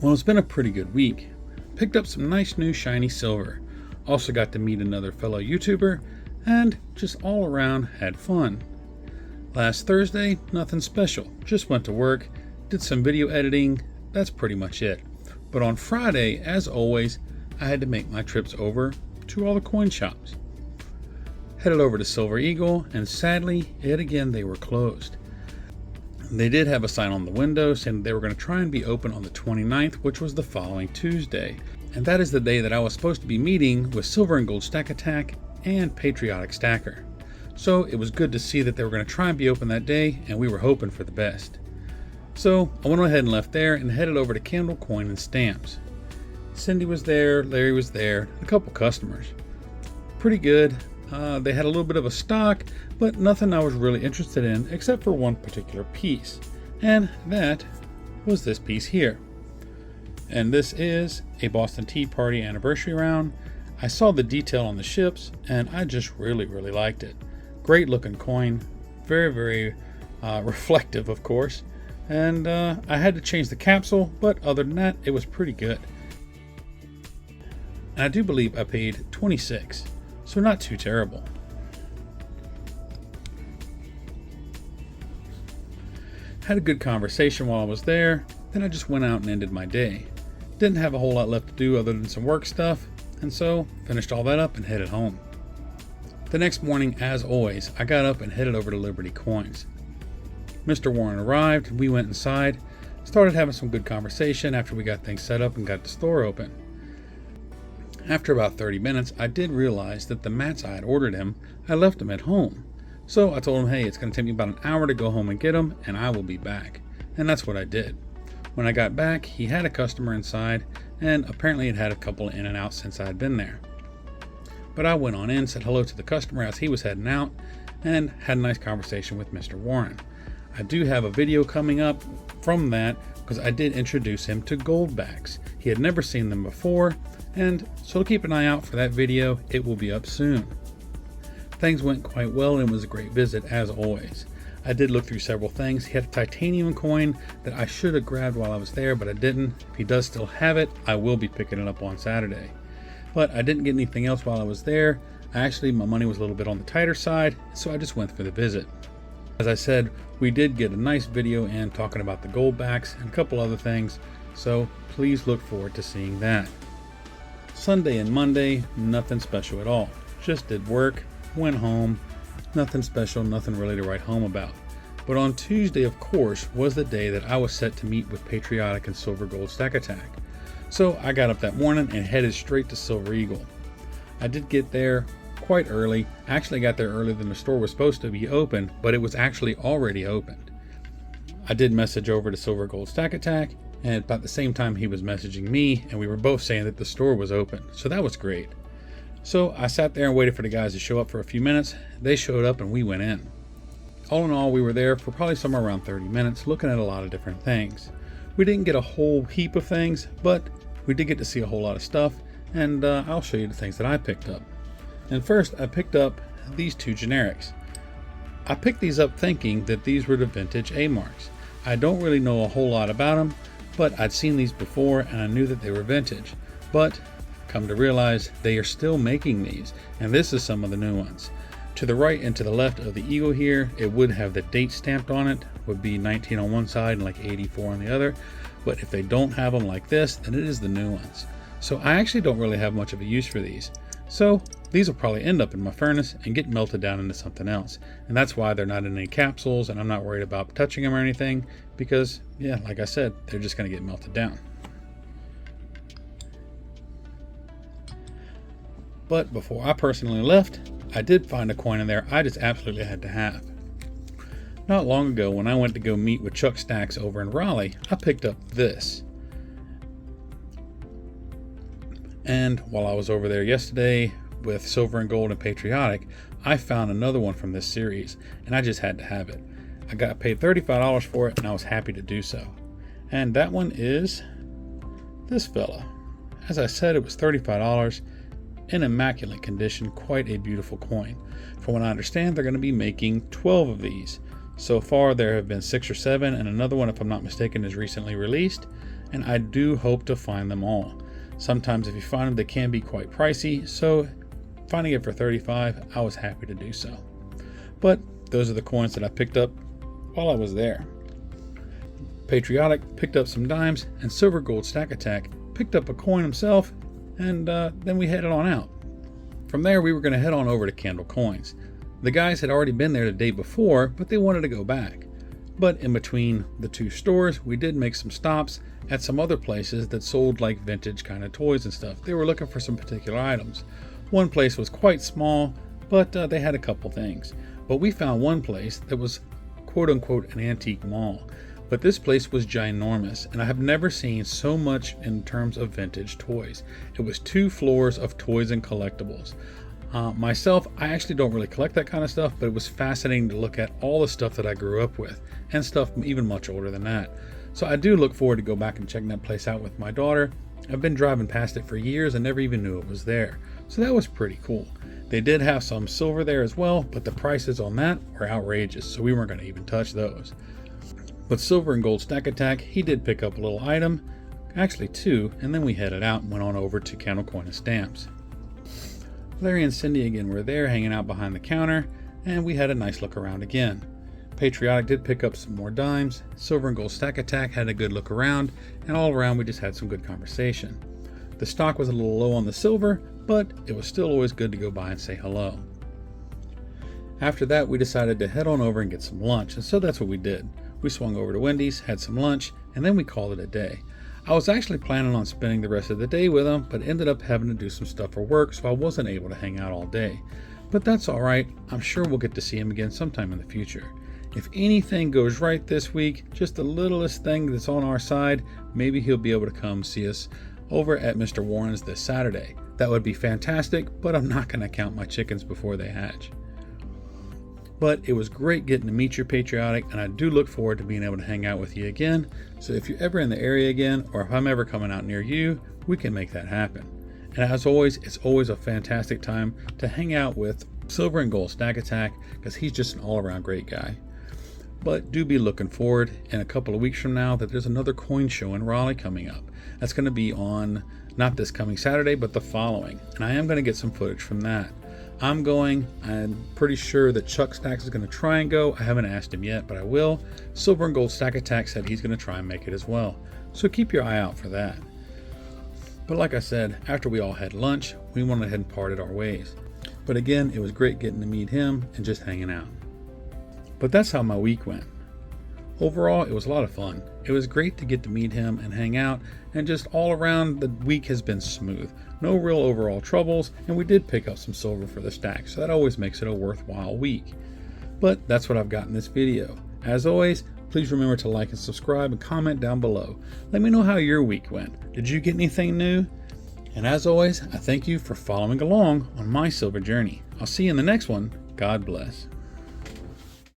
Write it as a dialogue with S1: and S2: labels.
S1: Well, it's been a pretty good week. Picked up some nice new shiny silver. Also got to meet another fellow YouTuber and just all around had fun. Last Thursday, nothing special. Just went to work, did some video editing. That's pretty much it. But on Friday, as always, I had to make my trips over to all the coin shops. Headed over to Silver Eagle, and sadly, yet again, they were closed. They did have a sign on the window saying they were going to try and be open on the 29th, which was the following Tuesday. And that is the day that I was supposed to be meeting with Silver and Gold Stack Attack and Patriotic Stacker. So it was good to see that they were going to try and be open that day, and we were hoping for the best. So I went ahead and left there and headed over to Candle Coin and Stamps. Cindy was there, Larry was there, a couple customers. Pretty good. They had a little bit of a stock, but nothing I was really interested in except for one particular piece. And that was this piece here. And this is a Boston Tea Party anniversary round. I saw the detail on the ships and I just really liked it. Great looking coin, very reflective, of course. And I had to change the capsule, but other than that, it was pretty good. And I do believe I paid $26. So not too terrible. Had a good conversation while I was there, then I just went out and ended my day. Didn't have a whole lot left to do other than some work stuff, and so finished all that up and headed home. The next morning, as always, I got up and headed over to Liberty Coins. Mr. Warren arrived, we went inside, started having some good conversation after we got things set up and got the store open. After about 30 minutes, I did realize that the mats I had ordered him, I left them at home. So I told him, hey, it's going to take me about an hour to go home and get them, and I will be back. And that's what I did. When I got back, he had a customer inside, and apparently had a couple in and out since I had been there. But I went on in, said hello to the customer as he was heading out, and had a nice conversation with Mr. Warren. I do have a video coming up from that because I did introduce him to goldbacks. He had never seen them before, and so keep an eye out for that video. It will be up soon. Things went quite well and it was a great visit as always. I did look through several things. He had a titanium coin that I should have grabbed while I was there, but I didn't. If he does still have it, I will be picking it up on Saturday. But I didn't get anything else while I was there. Actually, my money was a little bit on the tighter side, so I just went for the visit. As I said, we did get a nice video in talking about the goldbacks and a couple other things, so please look forward to seeing that. Sunday and Monday, nothing special at all. Just did work, went home, nothing special, nothing really to write home about. But on Tuesday, of course, was the day that I was set to meet with Patriotic and Silver Gold Stack Attack. So I got up that morning and headed straight to Silver Eagle. I did get there quite early. Actually got there earlier than the store was supposed to be open, but it was actually already opened. I did message over to Silver Gold Stack Attack, and about the same time he was messaging me, and we were both saying that the store was open. So that was great. So I sat there and waited for the guys to show up for a few minutes. They showed up and we went in. All in all, we were there for probably somewhere around 30 minutes looking at a lot of different things. We didn't get a whole heap of things, but we did get to see a whole lot of stuff, and I'll show you the things that I picked up. And first, I picked up these two generics. I picked these up thinking that these were the vintage A-marks. I don't really know a whole lot about them, but I'd seen these before and I knew that they were vintage. But come to realize they are still making these, and this is some of the new ones. To the right and to the left of the eagle here, it would have the date stamped on it, would be 19 on one side and like 84 on the other. But if they don't have them like this, then it is the new ones. So I actually don't really have much of a use for these. So these will probably end up in my furnace and get melted down into something else. And that's why they're not in any capsules, and I'm not worried about touching them or anything because, yeah, like I said, they're just going to get melted down. But before I personally left, I did find a coin in there I just absolutely had to have. Not long ago, when I went to go meet with Chuck Stacks over in Raleigh, I picked up this. And while I was over there yesterday with Silver and Gold and Patriotic, I found another one from this series, and I just had to have it. I got paid $35 for it, and I was happy to do so. And that one is this fella. As I said, it was $35 in immaculate condition, quite a beautiful coin. From what I understand, they're going to be making 12 of these. So far, there have been 6 or 7, and another one, if I'm not mistaken, is recently released. and I do hope to find them all. Sometimes if you find them, they can be quite pricey, so finding it for $35, I was happy to do so. But those are the coins that I picked up while I was there. Patriotic picked up some dimes, and Silver Gold Stack Attack picked up a coin himself, and then we headed on out. From there, we were going to head on over to Candle Coins. The guys had already been there the day before, but they wanted to go back. But in between the two stores, we did make some stops at some other places that sold like vintage kind of toys and stuff. They were looking for some particular items. One place was quite small, but they had a couple things. But we found one place that was quote unquote an antique mall. But this place was ginormous, and I have never seen so much in terms of vintage toys. It was 2 floors of toys and collectibles. Myself, I actually don't really collect that kind of stuff, but it was fascinating to look at all the stuff that I grew up with, and stuff even much older than that. So I do look forward to go back and checking that place out with my daughter. I've been driving past it for years and never even knew it was there. So that was pretty cool. They did have some silver there as well, but the prices on that were outrageous, so we weren't going to even touch those. But Silver and Gold Stack Attack, he did pick up a little item, actually 2, and then we headed out and went on over to Candle Coin and Stamps. Larry and Cindy again were there hanging out behind the counter, and we had a nice look around again. Patriotic did pick up some more dimes, Silver and Gold Stack Attack had a good look around, and all around we just had some good conversation. The stock was a little low on the silver, but it was still always good to go by and say hello. After that, we decided to head on over and get some lunch, and so that's what we did. We swung over to Wendy's, had some lunch, and then we called it a day. I was actually planning on spending the rest of the day with them, but ended up having to do some stuff for work, so I wasn't able to hang out all day. But that's alright, I'm sure we'll get to see him again sometime in the future. If anything goes right this week, just the littlest thing that's on our side, maybe he'll be able to come see us over at Mr. Warren's this Saturday. That would be fantastic, but I'm not going to count my chickens before they hatch. But it was great getting to meet you, Patriotic, and I do look forward to being able to hang out with you again. So if you're ever in the area again, or if I'm ever coming out near you, we can make that happen. And as always, it's always a fantastic time to hang out with Silver and Gold Stack Attack, because he's just an all-around great guy. But do be looking forward in a couple of weeks from now that there's another coin show in Raleigh coming up. That's going to be on not this coming Saturday, but the following. And I am going to get some footage from that. I'm pretty sure that Chuck Stacks is going to try and go. I haven't asked him yet, but I will. Silver and Gold Stack Attack said he's going to try and make it as well. So keep your eye out for that. But like I said, after we all had lunch, we went ahead and parted our ways. But again, it was great getting to meet him and just hanging out. But that's how my week went. Overall, it was a lot of fun. It was great to get to meet him and hang out, and just all around the week has been smooth. No real overall troubles, and we did pick up some silver for the stack, so that always makes it a worthwhile week. But that's what I've got in this video. As always, please remember to like and subscribe and comment down below. Let me know how your week went. Did you get anything new? And as always, I thank you for following along on my silver journey. I'll see you in the next one. God bless.